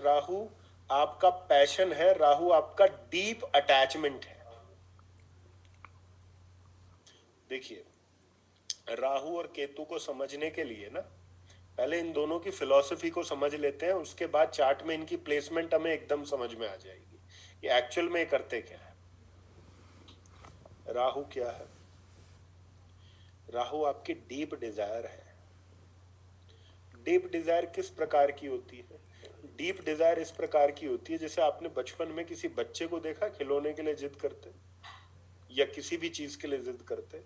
राहु आपका पैशन है, राहु आपका डीप अटैचमेंट है। देखिए, राहु और केतु को समझने के लिए ना पहले इन दोनों की फिलॉसफी को समझ लेते हैं, उसके बाद चार्ट में इनकी प्लेसमेंट हमें एकदम समझ में आ जाएगी कि एक्चुअल में ये करते क्या है। राहु क्या है? राहु आपकी डीप डिजायर है। डीप डिजायर किस प्रकार की होती है? डीप डिजायर इस प्रकार की होती है जैसे आपने बचपन में किसी बच्चे को देखा खिलौने के लिए जिद करते या किसी भी चीज के लिए जिद करते।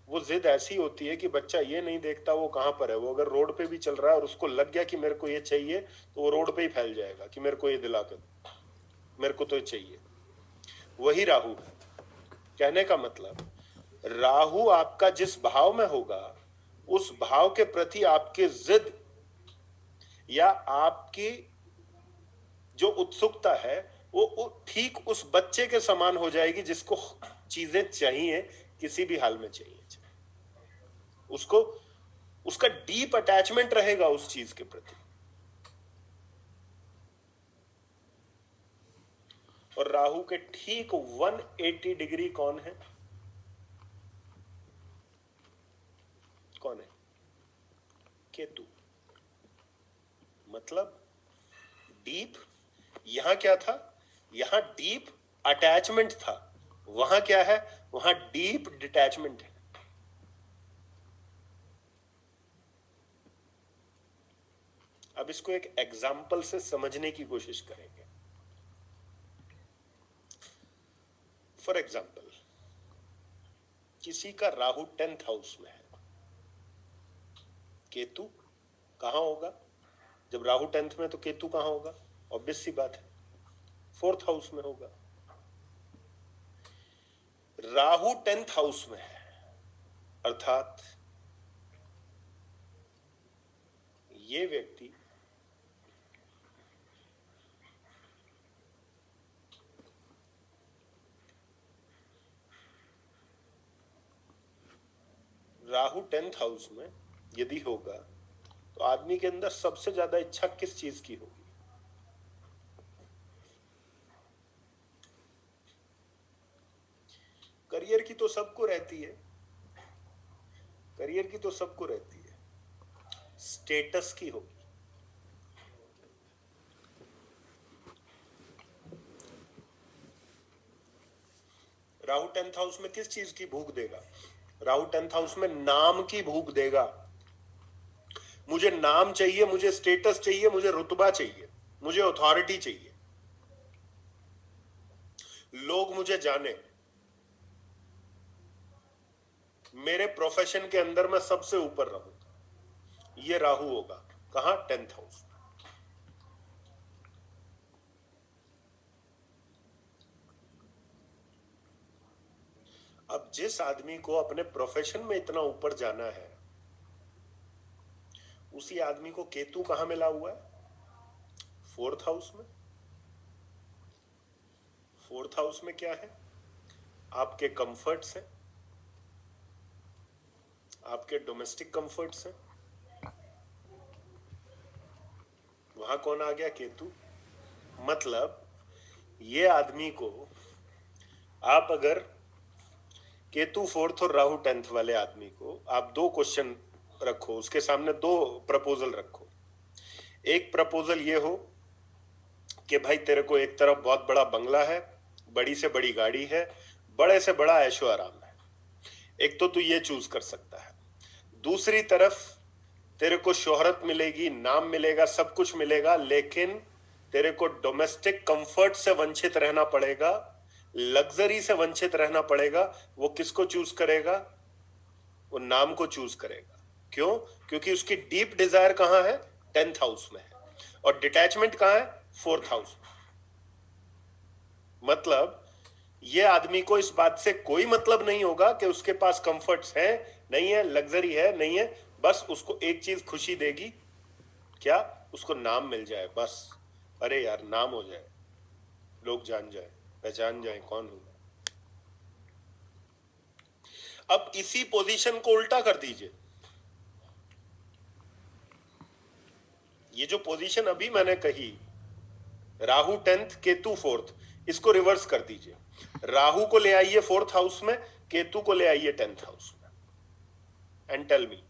वो जिद ऐसी होती है कि बच्चा ये नहीं देखता वो कहां पर है, वो अगर रोड पे भी चल रहा है और उसको लग गया कि मेरे को ये चाहिए तो वो रोड पे ही फैल जाएगा कि मेरे को ये दिला कर, मेरे को तो ये चाहिए। वही राहु है। कहने का मतलब, राहु आपका जिस भाव में होगा उस भाव के प्रति आपकी जिद या आपकी जो उत्सुकता है वो ठीक उस बच्चे के समान हो जाएगी जिसको चीजें चाहिए, किसी भी हाल में चाहिए। उसको उसका डीप अटैचमेंट रहेगा उस चीज के प्रति। और राहु के ठीक 180 डिग्री कौन है? कौन है? केतु। मतलब डीप, यहां क्या था? यहां डीप अटैचमेंट था, वहां क्या है? वहां डीप डिटैचमेंट है। अब इसको एक एग्जाम्पल से समझने की कोशिश करेंगे। फॉर एग्जाम्पल, किसी का राहु 10th हाउस में है, केतु कहां होगा? जब राहु 10th में तो केतु कहां होगा? ऑब्वियस सी बात है, 4th हाउस में होगा। राहु 10th हाउस में है अर्थात ये व्यक्ति राहु 10th हाउस में यदि होगा तो आदमी के अंदर सबसे ज्यादा इच्छा किस चीज की होगी? करियर की तो सबको रहती है, करियर की तो सबको रहती है, स्टेटस की होगी। राहु 10th हाउस में किस चीज की भूख देगा? राहु 10th हाउस में नाम की भूख देगा। मुझे नाम चाहिए, मुझे स्टेटस चाहिए, मुझे रुतबा चाहिए, मुझे अथॉरिटी चाहिए, लोग मुझे जाने, मेरे प्रोफेशन के अंदर मैं सबसे ऊपर रहूं। ये राहु होगा कहां? 10th house. अब जिस आदमी को अपने प्रोफेशन में इतना ऊपर जाना है उसी आदमी को केतु कहां मिला हुआ है? 4th हाउस में। 4th हाउस में क्या है? आपके कंफर्ट्स हैं, आपके डोमेस्टिक कंफर्ट्स हैं। वहां कौन आ गया? केतु। मतलब ये आदमी को आप अगर केतु 4th और राहु 10th वाले आदमी को आप दो क्वेश्चन रखो, उसके सामने दो प्रपोजल रखो। एक प्रपोजल ये हो कि भाई तेरे को एक तरफ बहुत बड़ा बंगला है, बड़ी से बड़ी गाड़ी है, बड़े से बड़ा ऐशो आराम है, एक तो तू ये चूज कर सकता है। दूसरी तरफ तेरे को शोहरत मिलेगी, नाम मिलेगा, सब कुछ मिलेगा, लेकिन तेरे को डोमेस्टिक कंफर्ट से वंचित रहना पड़ेगा, लग्जरी से वंचित रहना पड़ेगा। वो किसको चूज करेगा? वो नाम को चूज करेगा। क्यों? क्योंकि उसकी डीप डिजायर कहां है? 10th हाउस में है। और डिटैचमेंट कहां है? 4th हाउस में। मतलब ये आदमी को इस बात से कोई मतलब नहीं होगा कि उसके पास कंफर्ट्स है नहीं है, लग्जरी है नहीं है, बस उसको एक चीज खुशी देगी, क्या? उसको नाम मिल जाए बस। अरे यार नाम हो जाए, लोग जान जाए, पहचान जाए कौन हूं। अब इसी पोजीशन को उल्टा कर दीजिए। ये जो पोजीशन अभी मैंने कही राहु 10th, केतु 4th, इसको रिवर्स कर दीजिए। राहु को ले आइए 4th हाउस में, केतु को ले आइए 10th हाउस में, एंड टेल मी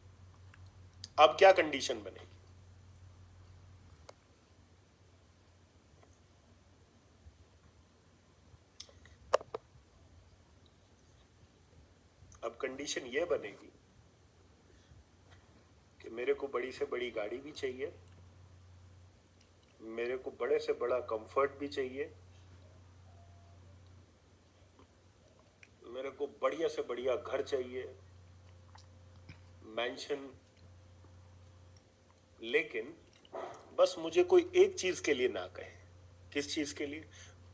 अब क्या कंडीशन बनेगी? अब कंडीशन ये बनेगी कि मेरे को बड़ी से बड़ी गाड़ी भी चाहिए, मेरे को बड़े से बड़ा कंफर्ट भी चाहिए, मेरे को बढ़िया से बढ़िया घर चाहिए, मैंशन, लेकिन बस मुझे कोई एक चीज के लिए ना कहे। किस चीज के लिए?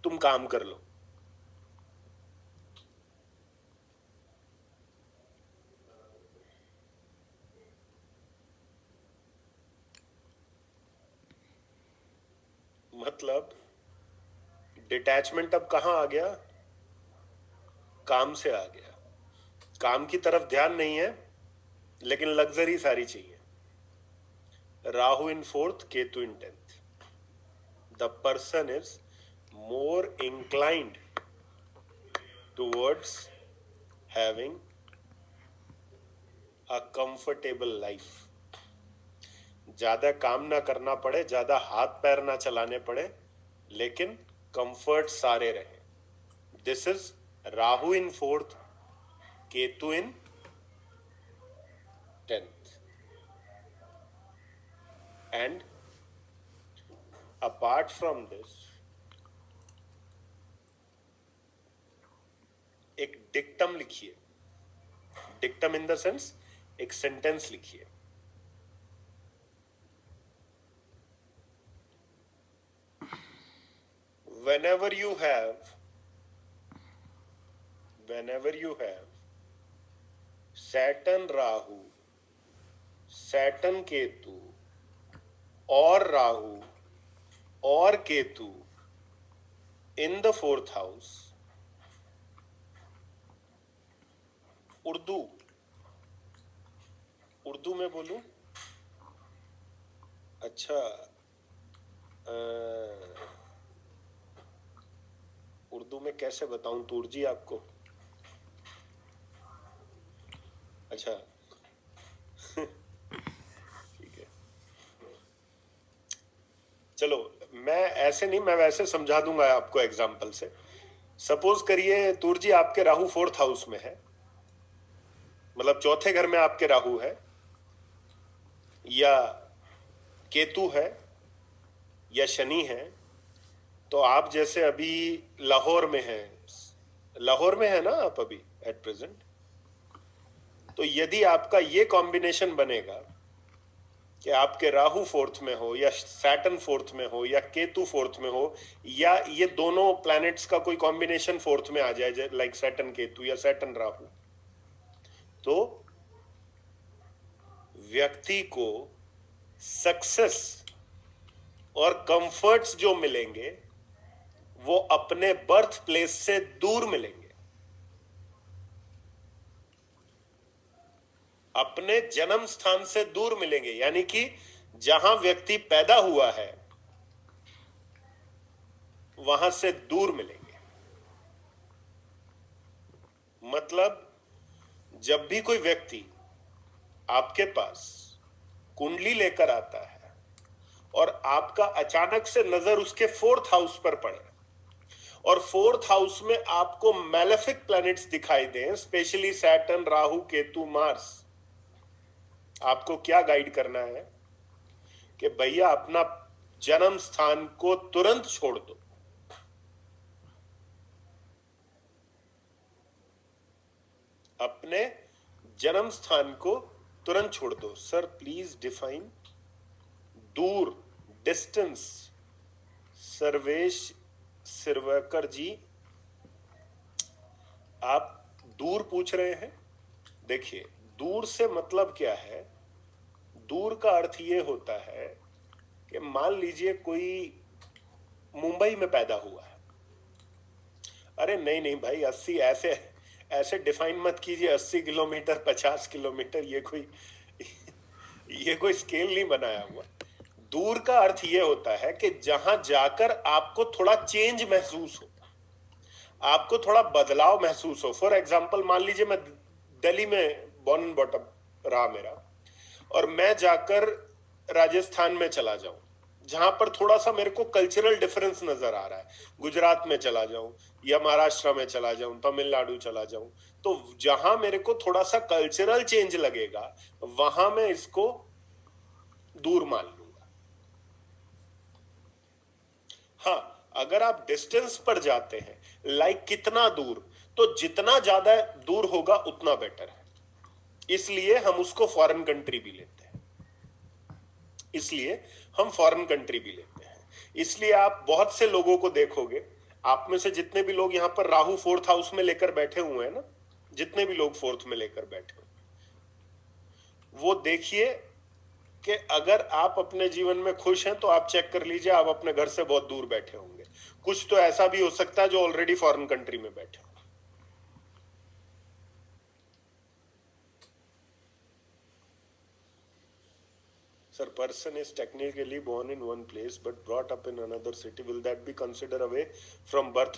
तुम काम कर लो। मतलब डिटैचमेंट अब कहां आ गया? काम से आ गया। काम की तरफ ध्यान नहीं है, लेकिन लग्जरी सारी चाहिए। राहु इन 4th, Ketu in 10th, the person is more inclined towards having a comfortable life. ज्यादा काम ना करना पड़े, ज्यादा हाथ पैर ना चलाने पड़े, लेकिन कंफर्ट सारे रहे। This is Rahu in 4th, Ketu in 10th, and apart from this एक डिक्टम लिखिए। डिक्टम इन द सेंस एक सेंटेंस लिखिए। whenever you have Saturn Rahu, Saturn Ketu, और राहु और Ketu in the 4th house, Urdu में बोलूं? अच्छा, उर्दू में कैसे बताऊं तूर जी आपको? अच्छा ठीक है, चलो मैं ऐसे नहीं, मैं वैसे समझा दूंगा आपको एग्जाम्पल से। सपोज करिए तूर जी आपके राहु 4th हाउस में है, मतलब चौथे घर में आपके राहु है या केतु है या शनि है, तो आप जैसे अभी लाहौर में है ना आप अभी एट प्रेजेंट, तो यदि आपका ये कॉम्बिनेशन बनेगा कि आपके राहु 4th में हो या सैटर्न 4th में हो या केतु 4th में हो, या ये दोनों प्लैनेट्स का कोई कॉम्बिनेशन 4th में आ जाए, लाइक सैटर्न केतु या सैटर्न राहु, तो व्यक्ति को सक्सेस और कंफर्ट्स जो मिलेंगे वो अपने बर्थ प्लेस से दूर मिलेंगे, अपने जन्म स्थान से दूर मिलेंगे। यानी कि जहां व्यक्ति पैदा हुआ है वहां से दूर मिलेंगे। मतलब जब भी कोई व्यक्ति आपके पास कुंडली लेकर आता है और आपका अचानक से नजर उसके 4th हाउस पर पड़े और 4th हाउस में आपको मैलेफिक प्लैनेट्स दिखाई दें, specially Saturn, Rahu, Ketu, Mars, आपको क्या गाइड करना है कि भैया अपना जन्म स्थान को तुरंत छोड़ दो। अपने जन्म स्थान को तुरंत छोड़ दो। सर प्लीज डिफाइन दूर, डिस्टेंस। सर्वेश सिरवकर जी आप दूर पूछ रहे हैं। देखिए दूर से मतलब क्या है? दूर का अर्थ ये होता है कि मान लीजिए कोई मुंबई में पैदा हुआ है। अरे नहीं नहीं भाई, 80 ऐसे डिफाइन मत कीजिए। 80 किलोमीटर, 50 किलोमीटर, ये कोई स्केल नहीं बनाया हुआ। दूर का अर्थ ये होता है कि जहां जाकर आपको थोड़ा चेंज महसूस हो, आपको थोड़ा बदलाव महसूस हो। फॉर एग्जाम्पल मान लीजिए मैं दिल्ली में बॉर्न एंड बॉटम रहा मेरा, और मैं जाकर राजस्थान में चला जाऊं जहां पर थोड़ा सा मेरे को कल्चरल डिफरेंस नजर आ रहा है, गुजरात में चला जाऊं या महाराष्ट्र में चला जाऊं, तमिलनाडु चला जाऊं, तो जहां मेरे को थोड़ा सा कल्चरल चेंज लगेगा वहां मैं इसको दूर मान लूंगा। हाँ, अगर आप डिस्टेंस पर जाते हैं, लाइक कितना दूर, तो जितना ज्यादा दूर होगा उतना बेटर है, इसलिए हम उसको फॉरेन कंट्री भी लेते हैं, इसलिए हम फॉरेन कंट्री भी लेते हैं। इसलिए आप बहुत से लोगों को देखोगे, आप में से जितने भी लोग यहां पर राहु फोर्थ हाउस में लेकर बैठे हुए हैं ना, जितने भी लोग फोर्थ में लेकर बैठे हुए, वो देखिए कि अगर आप अपने जीवन में खुश हैं तो आप चेक कर लीजिए, आप अपने घर से बहुत दूर बैठे होंगे। कुछ तो ऐसा भी हो सकता है जो ऑलरेडी फॉरेन कंट्री में बैठे हो। Sir, person is technically born in one place but brought up in another city. Will that be considered away from birth